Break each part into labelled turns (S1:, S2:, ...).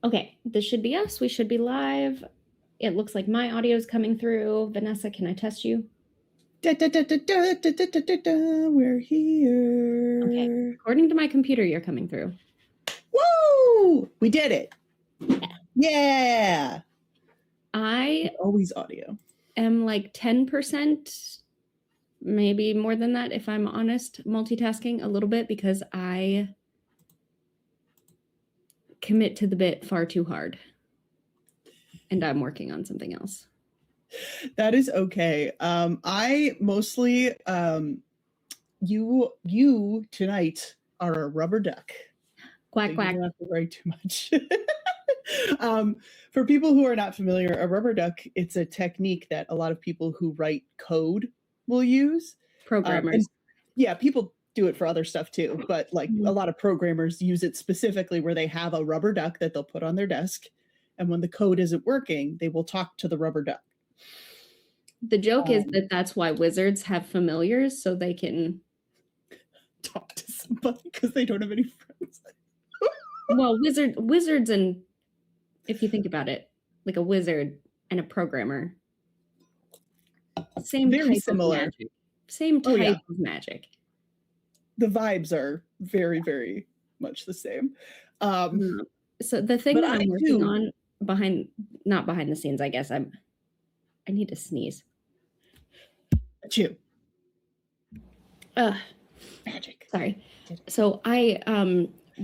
S1: Okay, this should be us. We should be live. It looks like my audio is coming through. Vanessa, can I test you?
S2: Da, da, da, da, da, da, da, da, da, we're here.
S1: Okay, according to my computer, you're coming through.
S2: Woo! We did it. Yeah.
S1: I
S2: Always audio.
S1: am like 10%, maybe more than that, if I'm honest, multitasking a little bit because I commit to the bit far too hard. And I'm working on something else.
S2: That is okay. I mostly you tonight are a rubber duck.
S1: Quack,
S2: So
S1: quack.
S2: you don't have to worry too much. For people who are not familiar, a rubber duck, it's a technique that a lot of people who write code will use.
S1: Programmers.
S2: Yeah, people do it for other stuff too, but like a lot of programmers use it specifically where they have a rubber duck that they'll put on their desk, and when the code isn't working, they will talk to the rubber duck.
S1: The joke is that that's why wizards have familiars, so they can
S2: talk to somebody because they don't have any friends.
S1: Well, wizards, and if you think about it, like a wizard and a programmer, same
S2: Very
S1: type
S2: similar.
S1: of magic. Same type of magic.
S2: The vibes are very, very much the same.
S1: So the thing that I'm working on not behind the scenes, I guess I need to sneeze.
S2: Chew.
S1: Magic. Sorry. So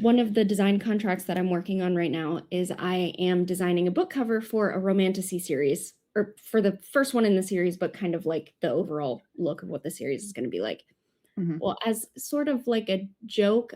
S1: one of the design contracts that I'm working on right now is I am designing a book cover for a romantasy series, or for the first one in the series, but kind of like the overall look of what the series is going to be like. Mm-hmm. Well, as sort of like a joke,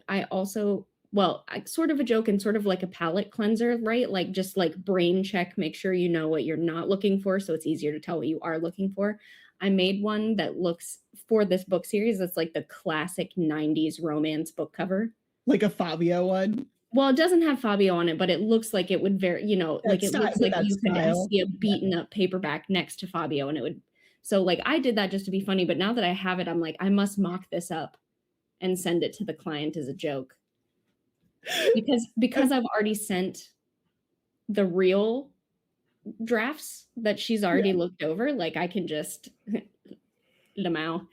S1: sort of a joke and sort of like a palette cleanser, right? Like just like brain check, make sure you know what you're not looking for, so it's easier to tell what you are looking for. I made one that looks, for this book series, that's like the classic 90s romance book cover.
S2: Like a Fabio one?
S1: Well, it doesn't have Fabio on it, but it looks like it would it looks like you could see a beaten up paperback next to Fabio, and it would. So like I did that just to be funny, but now that I have it, I'm like, I must mock this up and send it to the client as a joke. Because I've already sent the real drafts that she's already looked over, like I can just lemao.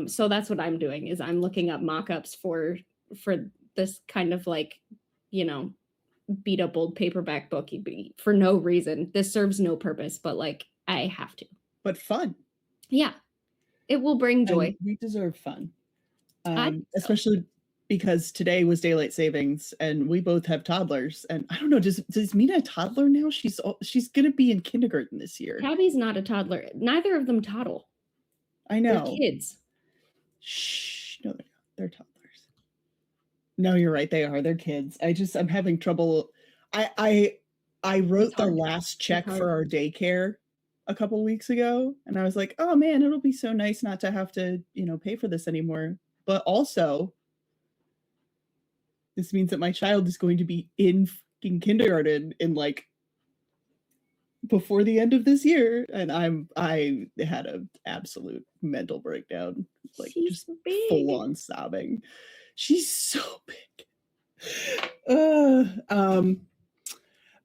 S1: So that's what I'm doing, is I'm looking up mock-ups for this kind of like, beat up old paperback book for no reason. This serves no purpose, but like I have to.
S2: But fun.
S1: Yeah. It will bring joy.
S2: And we deserve fun. Especially because today was daylight savings and we both have toddlers. And I don't know, does Mina a toddler now? She's going to be in kindergarten this year.
S1: Tabby's not a toddler. Neither of them toddle.
S2: I know.
S1: They're kids.
S2: Shh. No, they're toddlers. No, you're right. They are. They're kids. I'm having trouble. I wrote the last check for our daycare a couple weeks ago, and I was like, oh man, it'll be so nice not to have to, pay for this anymore. But also, this means that my child is going to be in fucking kindergarten in like before the end of this year, and I had an absolute mental breakdown, like she's just full on sobbing. She's so big.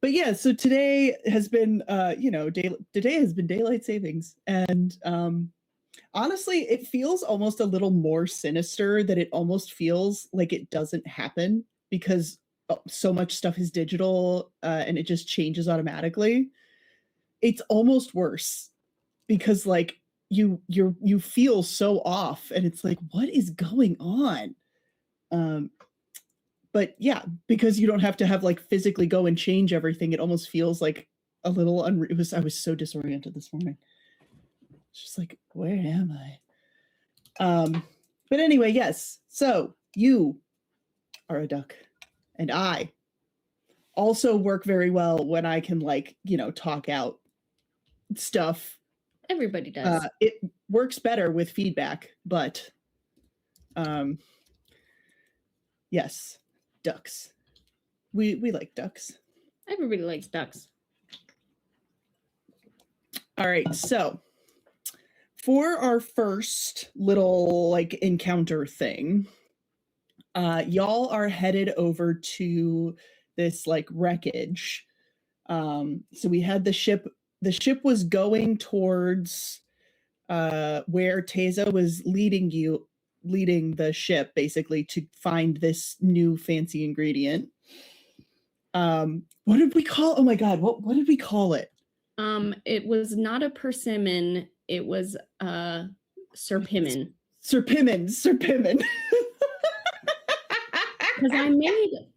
S2: But yeah, so today has been today has been daylight savings, and honestly, it feels almost a little more sinister that it almost feels like it doesn't happen because so much stuff is digital and it just changes automatically. It's almost worse because like you feel so off, and it's like, what is going on? But yeah, because you don't have to have like physically go and change everything, it almost feels like a little I was so disoriented this morning. It's just like, where am I? But anyway, yes. So you are a duck, and I also work very well when I can like, talk out stuff.
S1: Everybody does.
S2: It works better with feedback, but yes, ducks. We like ducks.
S1: Everybody likes ducks.
S2: All right, so for our first little like encounter thing, y'all are headed over to this like wreckage. So we had the ship was going towards where Teza was leading the ship basically to find this new fancy ingredient. What did we call? Oh my God, what did we call it?
S1: It was not a persimmon. It was serpimmin.
S2: Serpimmin.
S1: Because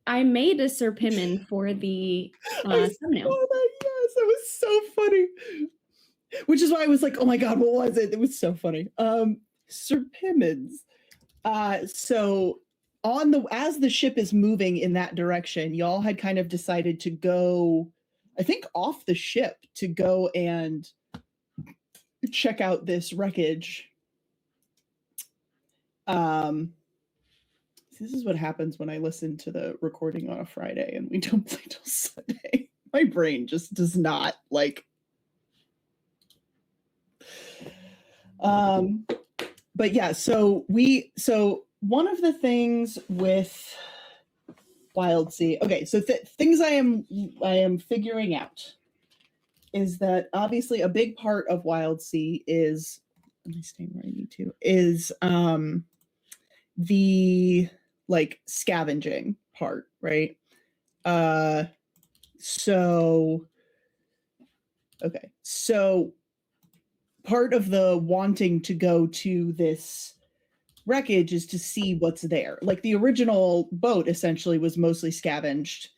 S1: I made a serpimmin for the thumbnail.
S2: Oh my yes, that was so funny. Which is why I was like, oh my God, what was it? It was so funny. Serpimmins. So as the ship is moving in that direction, y'all had kind of decided to go, I think, off the ship to go and check out this wreckage. This is what happens when I listen to the recording on a Friday and we don't play till Sunday. My brain just does not like. But yeah, so one of the things with Wildsea, okay, so things I am figuring out is that obviously a big part of Wildsea is, am I staying where I need to, is the like scavenging part, right? So part of the wanting to go to this wreckage is to see what's there. Like the original boat essentially was mostly scavenged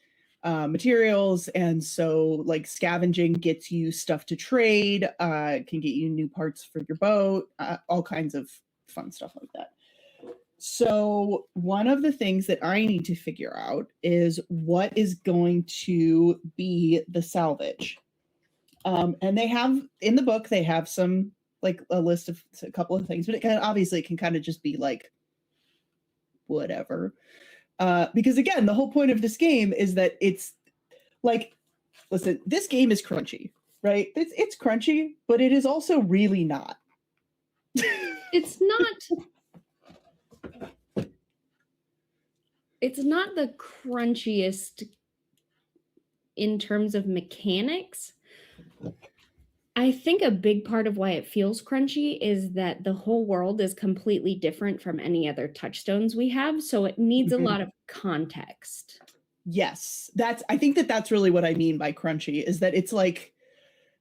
S2: materials, and so like scavenging gets you stuff to trade, can get you new parts for your boat, all kinds of fun stuff like that. So one of the things that I need to figure out is what is going to be the salvage. And they have in the book, they have some like a list of a couple of things, but it can kind of just be like whatever. Because again, the whole point of this game is that it's like, listen, this game is crunchy, right? It's crunchy, but it is also really not.
S1: It's not the crunchiest in terms of mechanics. I think a big part of why it feels crunchy is that the whole world is completely different from any other touchstones we have, so it needs a lot of context.
S2: Yes, I think that's really what I mean by crunchy, is that it's like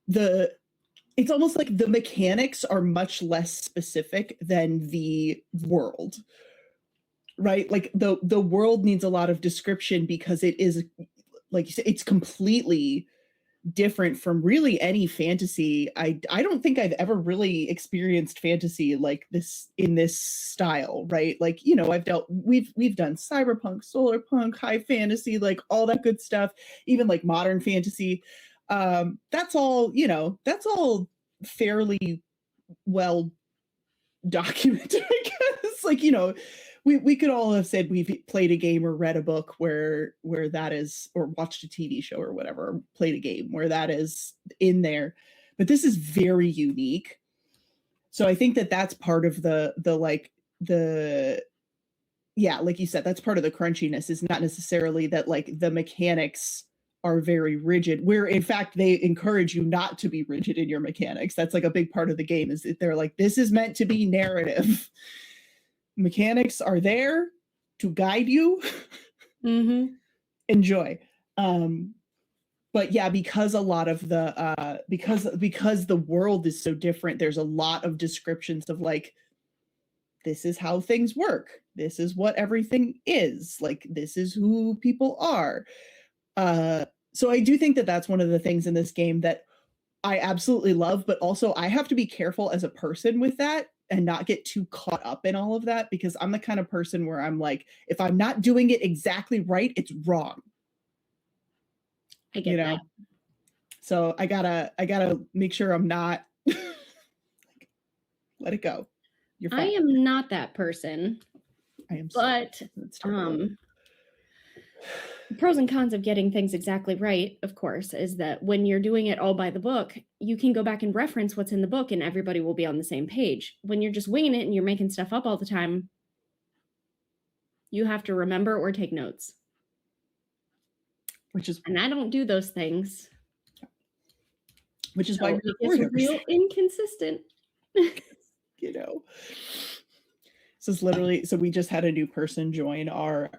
S2: it's almost like the mechanics are much less specific than the world. Right? Like the world needs a lot of description because it is, like you said, it's completely different from really any fantasy. I don't think I've ever really experienced fantasy like this in this style, right? Like, you know, we've done cyberpunk, solar punk, high fantasy, like all that good stuff, even like modern fantasy. That's all, you know, that's all fairly well documented, I guess. Like, you know, we could all have said we've played a game or read a book where that is, or watched a TV show or whatever, or played a game where that is in there. But this is very unique. So I think that's part of like you said, that's part of the crunchiness, is not necessarily that like the mechanics are very rigid, where in fact they encourage you not to be rigid in your mechanics. That's like a big part of the game, is that they're like, this is meant to be narrative. Mechanics are there to guide you. Enjoy. But yeah, because a lot of the because the world is so different, there's a lot of descriptions of like, this is how things work, this is what everything is, like this is who people are. So I do think that's one of the things in this game that I absolutely love, but also I have to be careful as a person with that and not get too caught up in all of that, because I'm the kind of person where I'm like, if I'm not doing it exactly right, it's wrong.
S1: I get that.
S2: So I gotta make sure I'm not like, let it go. You're fine.
S1: I am not that person.
S2: I am,
S1: but pros and cons of getting things exactly right, of course, is that when you're doing it all by the book, you can go back and reference what's in the book and everybody will be on the same page. When you're just winging it and you're making stuff up all the time, you have to remember or take notes. and I don't do those things.
S2: Which is why
S1: it gets real inconsistent.
S2: You know, so it's literally, so we just had a new person join our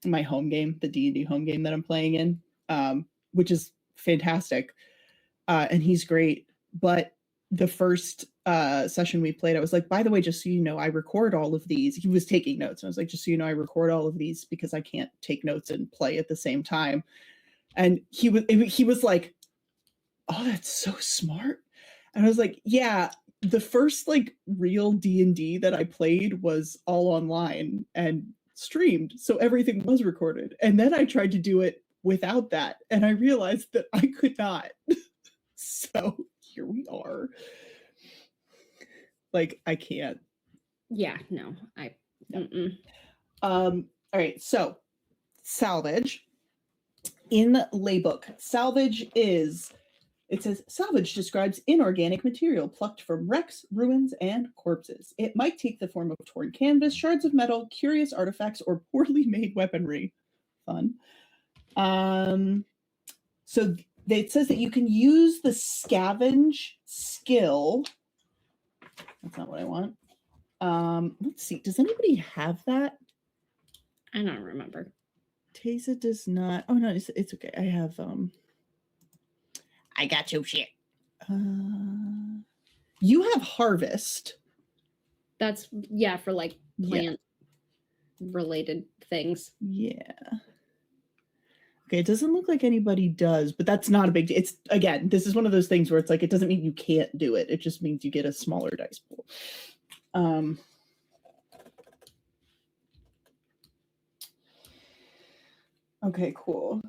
S2: my home game, the D&D home game that I'm playing in, which is fantastic, and he's great. But the first session we played, I was like, by the way, just so you know, I record all of these. He was taking notes, and I was like, just so you know, I record all of these because I can't take notes and play at the same time. And he was like, oh, that's so smart. And I was like, yeah, the first like real D&D that I played was all online and streamed, so everything was recorded. And then I tried to do it without that, and I realized that I could not. So here we are. Like, I can't.
S1: Yeah, no,
S2: all right, so salvage. In Laybook, salvage is, it says, salvage describes inorganic material plucked from wrecks, ruins, and corpses. It might take the form of torn canvas, shards of metal, curious artifacts, or poorly made weaponry. Fun. So it says that you can use the scavenge skill. That's not what I want. Let's see. Does anybody have that?
S1: I don't remember.
S2: Teza does not. Oh no, it's okay. I have I got your shit. You have harvest.
S1: That's, yeah, for like plant related things.
S2: Yeah. Okay, it doesn't look like anybody does, but that's not a big deal. It's, again, this is one of those things where it's like, it doesn't mean you can't do it. It just means you get a smaller dice pool. Okay, cool.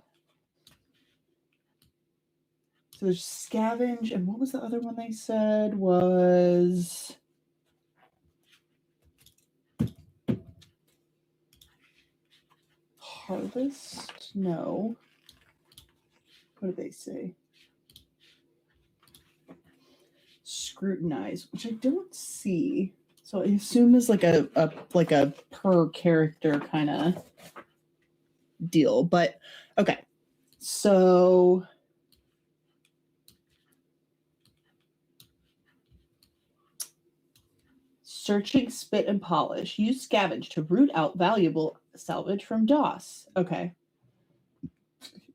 S2: So there's scavenge, and what was the other one they said was harvest? No. What did they say? Scrutinize, which I don't see. So I assume is like a per character kind of deal. But okay. So searching, spit, and polish. Use scavenge to root out valuable salvage from DOS. Okay.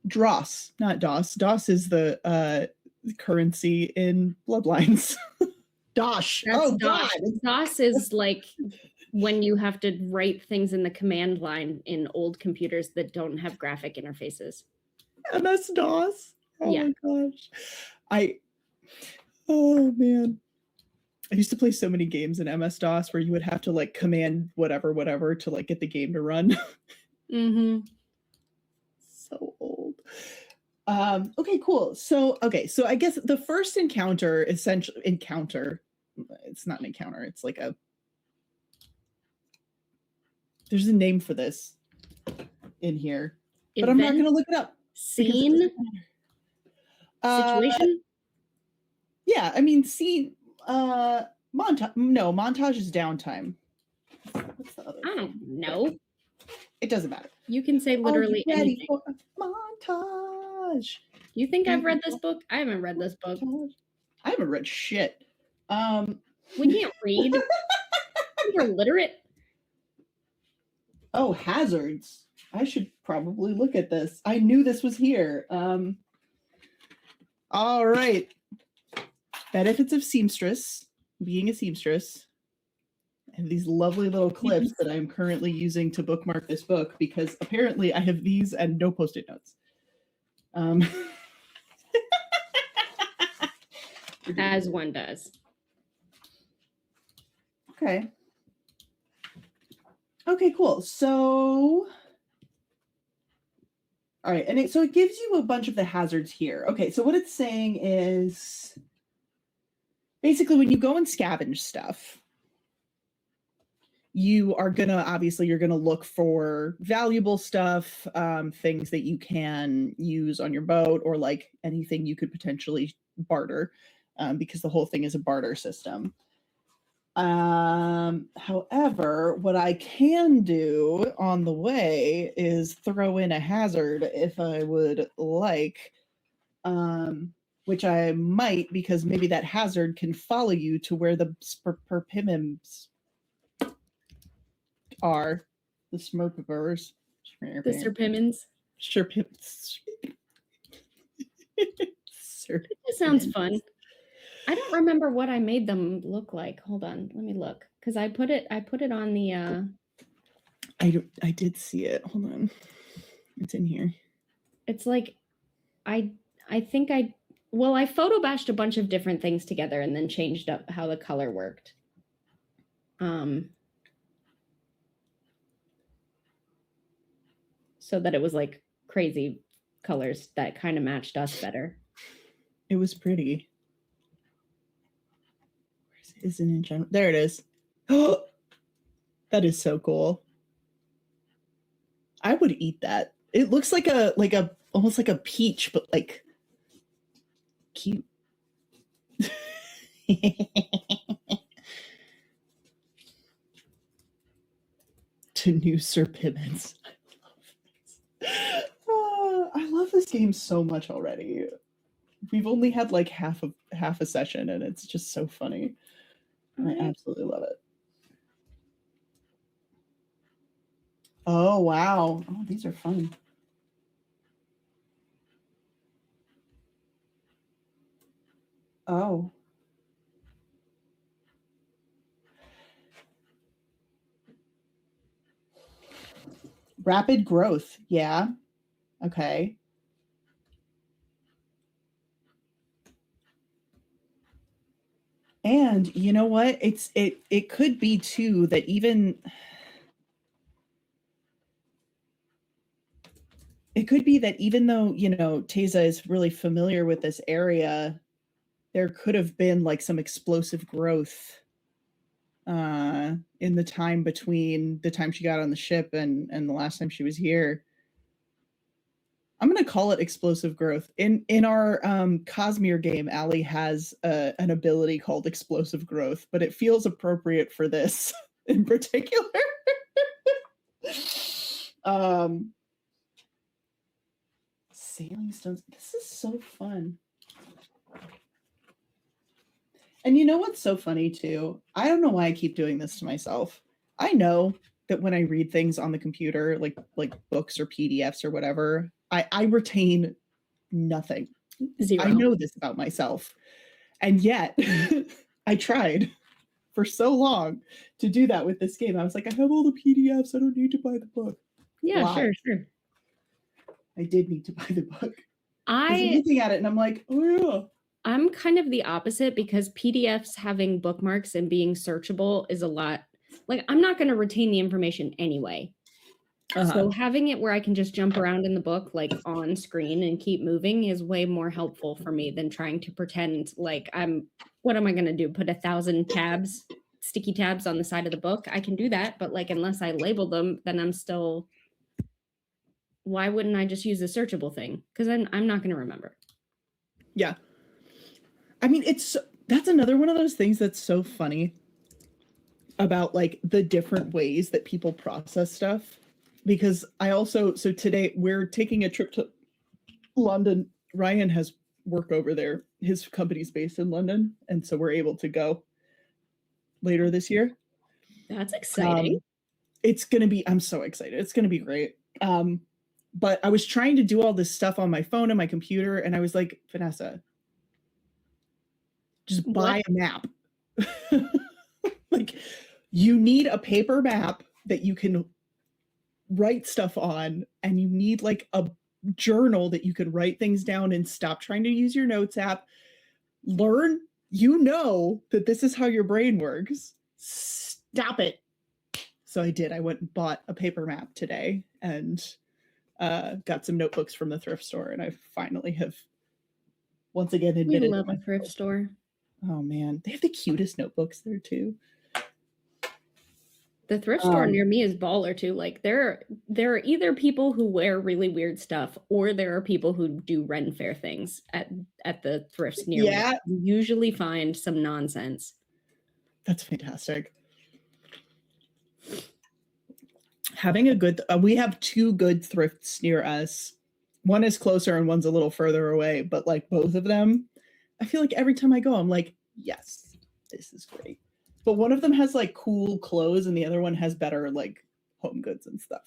S2: Dross, not DOS. DOS is the currency in Bloodlines. Dosh.
S1: That's
S2: oh
S1: DOS.
S2: God.
S1: DOS is like when you have to write things in the command line in old computers that don't have graphic interfaces.
S2: MS-DOS. Oh
S1: Yeah.
S2: my gosh. Oh man. I used to play so many games in MS-DOS where you would have to like command whatever to like get the game to run.
S1: Mm-hmm.
S2: So old. Okay, cool. So I guess the first encounter, it's not an encounter, it's like there's a name for this in here, but I'm not going to look it up.
S1: Scene? Situation?
S2: Yeah, I mean, scene, montage is downtime. What's the other
S1: I don't know.
S2: It doesn't matter.
S1: You can say literally anything.
S2: For montage.
S1: You think I've read this book? I haven't read this book.
S2: I haven't read shit.
S1: We can't read. You're illiterate.
S2: Oh, hazards. I should probably look at this. I knew this was here. All right. Benefits of seamstress, being a seamstress. I have these lovely little clips that I'm currently using to bookmark this book because apparently I have these and no post-it notes.
S1: As one does.
S2: Okay. Okay, cool. So, all right. And so it gives you a bunch of the hazards here. Okay, so what it's saying is basically when you go and scavenge stuff, you are you're gonna look for valuable stuff, things that you can use on your boat or like anything you could potentially barter, because the whole thing is a barter system. However, what I can do on the way is throw in a hazard if I would like, which I might, because maybe that hazard can follow you to where the perpimims are, the smurpivers.
S1: The serpimins.
S2: Serpims.
S1: It sounds fun. I don't remember what I made them look like. Hold on, let me look, because I put it on the
S2: I did see it. Hold on. It's in here.
S1: It's like I think I photo bashed a bunch of different things together and then changed up how the color worked. So that it was like crazy colors that kind of matched us better.
S2: It was pretty. Where's it in general? There it is. Oh, that is so cool. I would eat that. It looks like a almost like a peach, but like cute. To new serpiments. I love this game so much already. We've only had like half a session, and it's just so funny. I absolutely love it. Oh wow! Oh, these are fun. Oh. Rapid growth. Yeah. Okay. And you know what? It could be too that even though, you know, Teza is really familiar with this area, there could have been like some explosive growth in the time between the time she got on the ship and the last time she was here. I'm going to call it explosive growth. In our Cosmere game, Allie has an ability called explosive growth, but it feels appropriate for this in particular. Sailing stones. This is so fun. And you know what's so funny too? I don't know why I keep doing this to myself. I know that when I read things on the computer, like books or PDFs or whatever, I retain nothing.
S1: Zero.
S2: I know this about myself. And yet I tried for so long to do that with this game. I was like, I have all the PDFs. I don't need to buy the book.
S1: Yeah,
S2: Why?
S1: sure.
S2: I did need to buy the book. I'm looking at it and I'm like, oh yeah.
S1: I'm kind of the opposite, because PDFs having bookmarks and being searchable is a lot. Like, I'm not going to retain the information anyway. So having it where I can just jump around in the book, like on screen, and keep moving is way more helpful for me than trying to pretend like what am I going to do? Put 1,000 tabs, sticky tabs on the side of the book? I can do that, but like, unless I label them, then I'm still, why wouldn't I just use a searchable thing? Because I'm not going to remember.
S2: Yeah. I mean, that's another one of those things that's so funny about like the different ways that people process stuff. Because so today we're taking a trip to London. Ryan has work over there. His company's based in London. And so we're able to go later this year.
S1: That's exciting.
S2: I'm so excited. It's going to be great. But I was trying to do all this stuff on my phone and my computer. And I was like, Vanessa, just buy a map. Like, you need a paper map that you can write stuff on, and you need like a journal that you can write things down, and stop trying to use your notes app. Learn, you know that this is how your brain works. Stop it. So I did. I went and bought a paper map today and got some notebooks from the thrift store, and I finally have once again admitted.
S1: We love a thrift store.
S2: Oh man, they have the cutest notebooks there too.
S1: The thrift store near me is baller too. Like, there are either people who wear really weird stuff, or there are people who do Ren Fair things at the thrifts near me. You usually find some nonsense.
S2: That's fantastic. Having a good, we have 2 good thrifts near us. One is closer and one's a little further away, but like both of them, I feel like every time I go, I'm like, yes, this is great. But one of them has like cool clothes and the other one has better like home goods and stuff.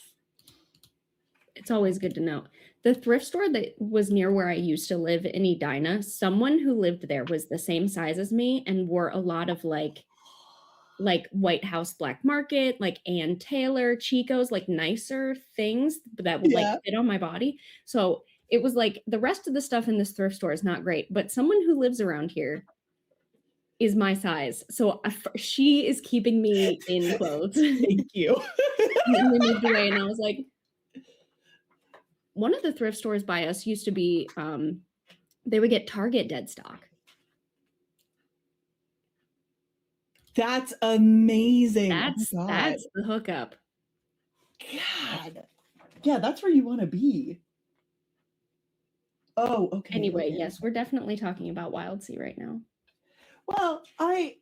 S1: It's always good to know. The thrift store that was near where I used to live in Edina, someone who lived there was the same size as me and wore a lot of like White House Black Market, like Ann Taylor, Chico's, like nicer things that would like fit on my body. So it was like the rest of the stuff in this thrift store is not great, but someone who lives around here is my size. So she is keeping me in clothes.
S2: Thank you.
S1: And then we moved away and I was like, one of the thrift stores by us used to be, they would get Target dead stock.
S2: That's amazing.
S1: That's the hookup.
S2: God. Yeah, that's where you want to be. Oh, okay.
S1: Anyway,
S2: okay.
S1: yes, we're definitely talking about Wildsea right now.
S2: Well, I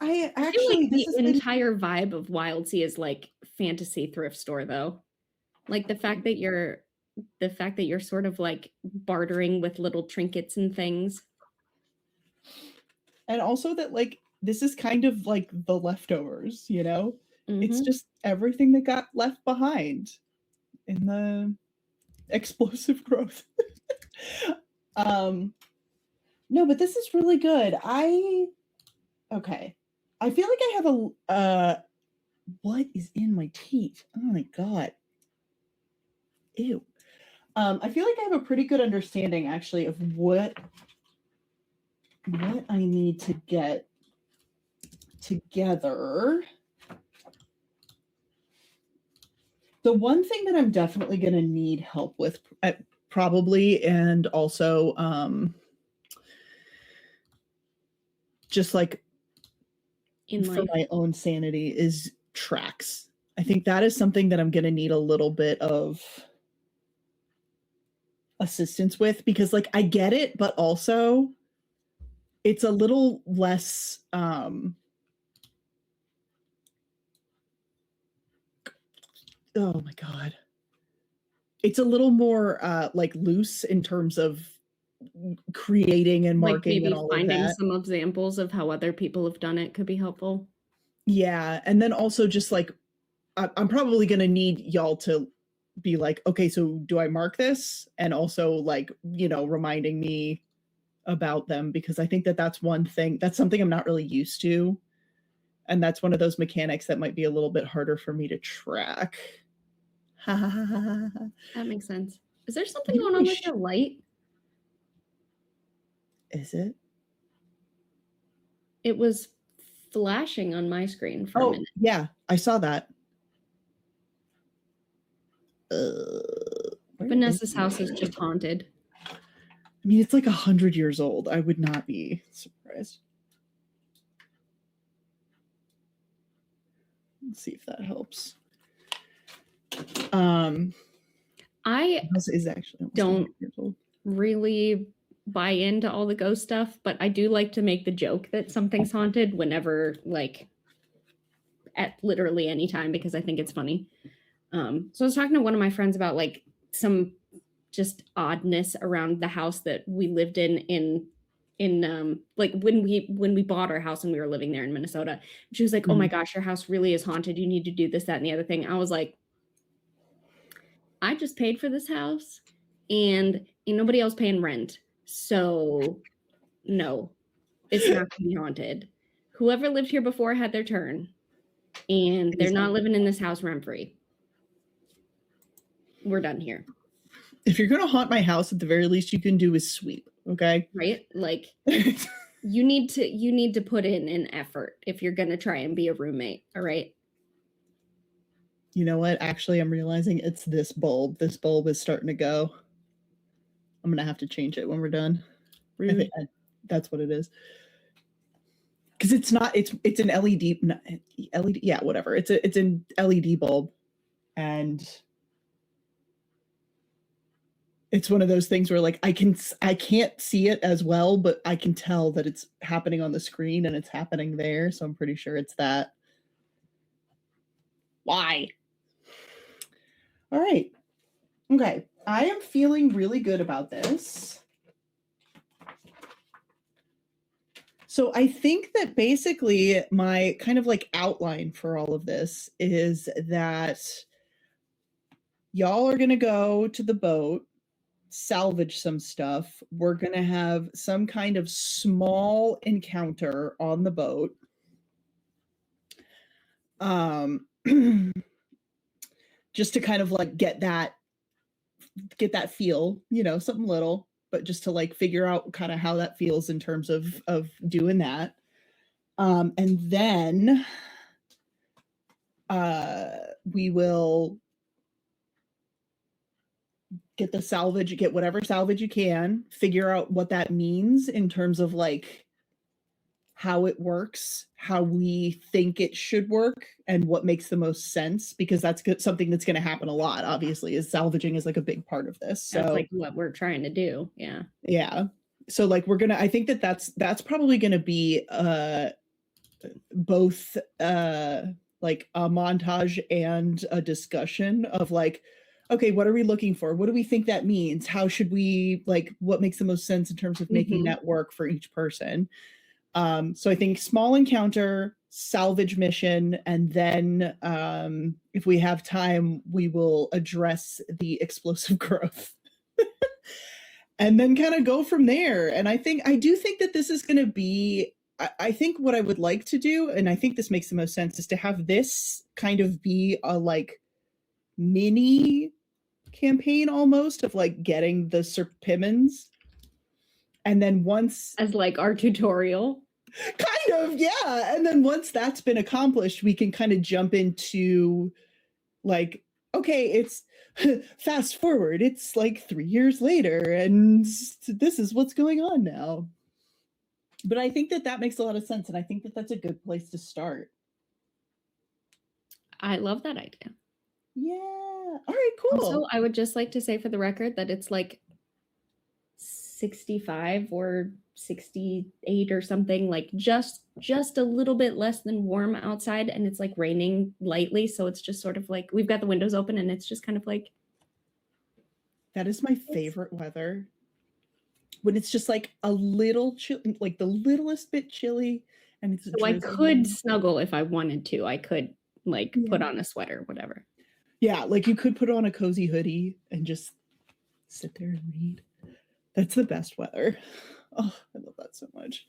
S2: actually
S1: feel like the entire vibe of Wildsea is like fantasy thrift store though. Like the fact that you're sort of like bartering with little trinkets and things.
S2: And also that like this is kind of like the leftovers, you know? It's just everything that got left behind in the explosive growth. No, but this is really good. Okay. I feel like I have a what is in my teeth? Oh my god. Ew. I feel like I have a pretty good understanding actually of what I need to get together. The one thing that I'm definitely going to need help with probably, and also just like for my own sanity, is tracks. I think that is something that I'm going to need a little bit of assistance with, because like I get it, but also it's a little less oh my god, it's a little more like loose in terms of creating and marking, like maybe and all
S1: finding
S2: of that.
S1: Some examples of how other people have done it could be helpful.
S2: Yeah, and then also just like I'm probably going to need y'all to be like, okay, so do I mark this? And also like, you know, reminding me about them, because I think that that's one thing, that's something I'm not really used to. And that's one of those mechanics that might be a little bit harder for me to track.
S1: That makes sense. Is there something going on with your light?
S2: Is it?
S1: It was flashing on my screen for a minute.
S2: Yeah, I saw that.
S1: Vanessa's house is just haunted.
S2: I mean, it's like 100 years old. I would not be surprised. Let's see if that helps. I is actually
S1: don't really buy into all the ghost stuff, but I do like to make the joke that something's haunted whenever, like, at literally any time, because I think it's funny. So I was talking to one of my friends about like some just oddness around the house that we lived in like when we bought our house and we were living there in Minnesota. She was like, oh my gosh, your house really is haunted. You need to do this, that, and the other thing. I was like, I just paid for this house and ain't nobody else paying rent. So no, it's not going to be haunted. Whoever lived here before had their turn and they're not living in this house rent free. We're done here.
S2: If you're going to haunt my house, at the very least you can do is sweep. Okay.
S1: Right. Like you need to put in an effort if you're going to try and be a roommate. All right.
S2: You know what? Actually, I'm realizing it's this bulb. This bulb is starting to go. I'm going to have to change it when we're done. I think that's what it is. Because it's not, it's an LED, LED. Yeah, whatever. It's an LED bulb. And it's one of those things where like I can't see it as well, but I can tell that it's happening on the screen and it's happening there. So I'm pretty sure it's that. Why? All right. Okay. I am feeling really good about this. So I think that basically my kind of like outline for all of this is that y'all are going to go to the boat, salvage some stuff. We're going to have some kind of small encounter on the boat. Just to kind of like get that feel, you know, something little, but just to like figure out kind of how that feels in terms of doing that. And then we will get whatever salvage you can, figure out what that means in terms of like how it works, how we think it should work, and what makes the most sense, because that's something that's going to happen a lot, obviously, is salvaging is like a big part of this. So
S1: that's like what we're trying to do.
S2: Yeah. So like I think that's probably going to be both like a montage and a discussion of like, okay, what are we looking for? What do we think that means? How should we, like, what makes the most sense in terms of making that work for each person? So I think small encounter, salvage mission, and then if we have time, we will address the explosive growth. And then kind of go from there. And I do think that this is going to be, I think what I would like to do, and I think this makes the most sense, is to have this kind of be a like mini campaign almost of like getting the Serpimans. And then once,
S1: as like our tutorial,
S2: kind of, yeah. And then once that's been accomplished, we can kind of jump into like, okay, it's fast forward, it's like 3 years later and this is what's going on now. But I think that makes a lot of sense, and I think that that's a good place to start.
S1: I love that idea.
S2: Yeah. All right, cool.
S1: Also, I would just like to say for the record that it's like 65 or 68 or something, like just a little bit less than warm outside, and it's like raining lightly, so it's just sort of like we've got the windows open and it's just kind of like,
S2: that is my favorite weather, when it's just like a little chill, like the littlest bit chilly, and it's
S1: so I could snuggle if I wanted to. I could like put on a sweater, whatever.
S2: Yeah, like you could put on a cozy hoodie and just sit there and read. That's the best weather. Oh, I love that so much.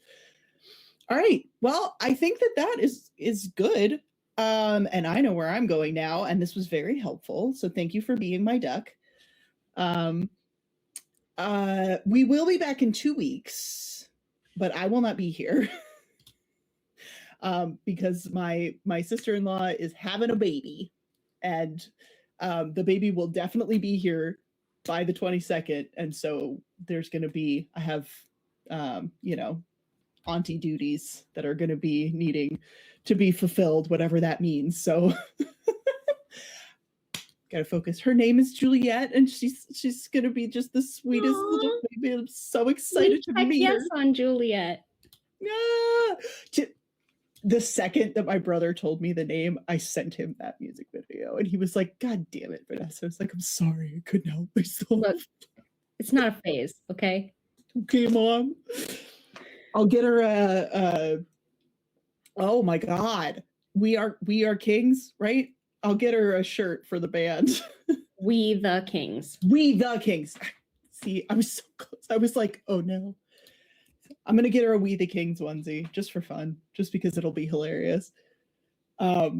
S2: All right. Well, I think that is good. And I know where I'm going now, and this was very helpful. So thank you for being my duck. We will be back in 2 weeks, but I will not be here. Because my sister-in-law is having a baby, and the baby will definitely be here by the 22nd. And so there's going to be, I have, you know, auntie duties that are going to be needing to be fulfilled, whatever that means. So gotta focus. Her name is Juliet, and she's going to be just the sweetest little baby. I'm so excited to meet her.
S1: Yes, on Juliet.
S2: Yeah. The second that my brother told me the name, I sent him that music video, and he was like, "God damn it, Vanessa!" I was like, "I'm sorry, I couldn't help myself."
S1: Look, it's not a phase, okay?
S2: Okay, Mom. I'll get her oh my God, we are kings, right? I'll get her a shirt for the band.
S1: We the Kings.
S2: We the Kings. See, I was so close. I was like, oh no. I'm going to get her a We the Kings onesie just for fun, just because it'll be hilarious. All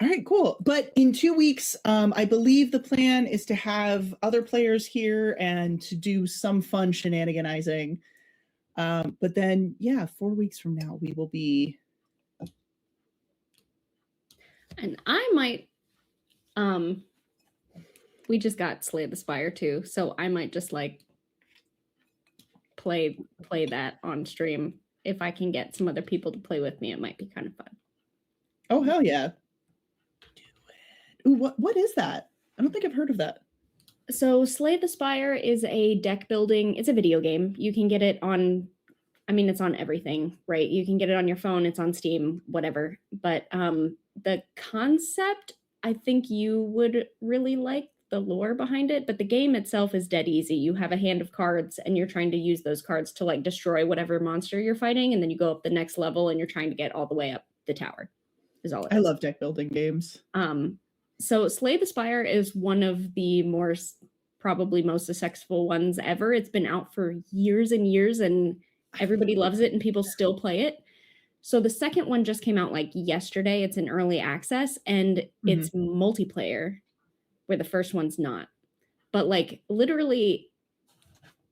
S2: right, cool. But in 2 weeks, I believe the plan is to have other players here and to do some fun shenaniganizing. But then, yeah, 4 weeks from now, we will be.
S1: And I might, we just got Slay the Spire too, so I might just like play that on stream. If I can get some other people to play with me, it might be kind of fun.
S2: Oh, hell yeah. Do it. Ooh, what is that? I don't think I've heard of that.
S1: So Slay the Spire is a deck building, it's a video game. You can get it on, I mean, it's on everything, right? You can get it on your phone, it's on Steam, whatever. But the concept, I think you would really like the lore behind it, but the game itself is dead easy. You have a hand of cards and you're trying to use those cards to like destroy whatever monster you're fighting, and then you go up the next level and you're trying to get all the way up the tower. Is all it is.
S2: I love deck building games.
S1: So Slay the Spire is one of the more probably most successful ones ever. It's been out for years and years and everybody loves it and people still play it. So the second one just came out like yesterday. It's in early access and it's multiplayer, where the first one's not. But like literally,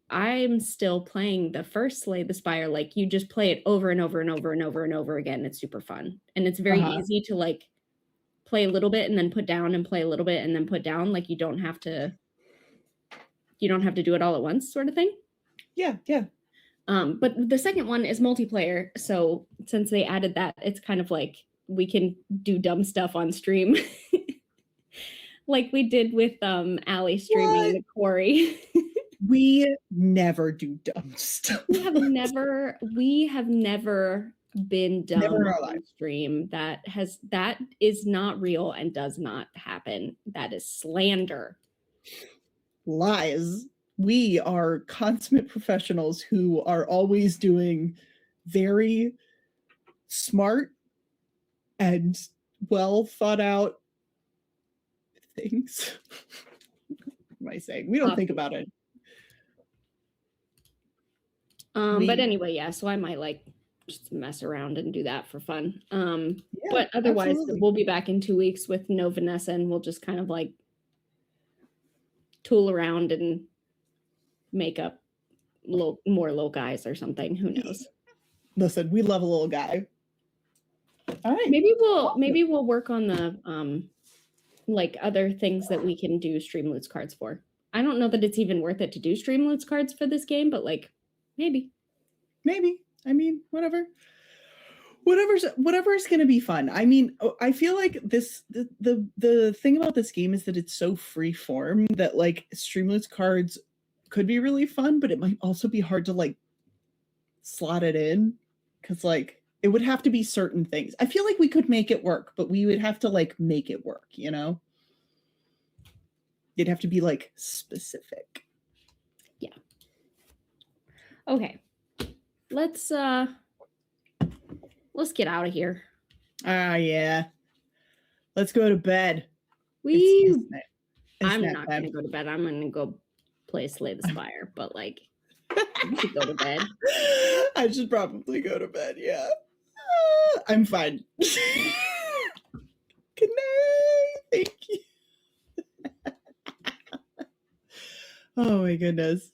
S1: I'm still playing the first Slay the Spire. Like you just play it over and over and over and over and over again. It's super fun. And it's very easy to like play a little bit and then put down and play a little bit and then put down. Like you don't have to do it all at once, sort of thing.
S2: Yeah.
S1: But the second one is multiplayer. So since they added that, it's kind of like we can do dumb stuff on stream. Like we did with Allie streaming the quarry.
S2: We never do dumb stuff.
S1: we have never been dumb on stream. That is not real and does not happen. That is slander.
S2: Lies. We are consummate professionals who are always doing very smart and well thought out things. What am I saying? We don't think about it.
S1: But anyway, yeah, so I might like just mess around and do that for fun. But otherwise, we'll be back in 2 weeks with no Vanessa, and we'll just kind of like tool around and make up more little guys or something. Who knows?
S2: Listen, we love a little guy. All right.
S1: Maybe we'll work on the like other things that we can do stream loots cards for. I don't know that it's even worth it to do stream loots cards for this game, but like maybe.
S2: I mean, whatever's gonna be fun. I mean, I feel like the thing about this game is that it's so free form that like Streamloots cards could be really fun, but it might also be hard to like slot it in because like it would have to be certain things. I feel like we could make it work, but we would have to like make it work, you know? It'd have to be like specific.
S1: Yeah. Okay. Let's get out of here.
S2: Yeah. Let's go to bed.
S1: I'm not going to go to bed. I'm going to go play Slay the Spire, but like, I should go to bed.
S2: I should probably go to bed, yeah. I'm fine. Good night. Thank you. Oh my goodness.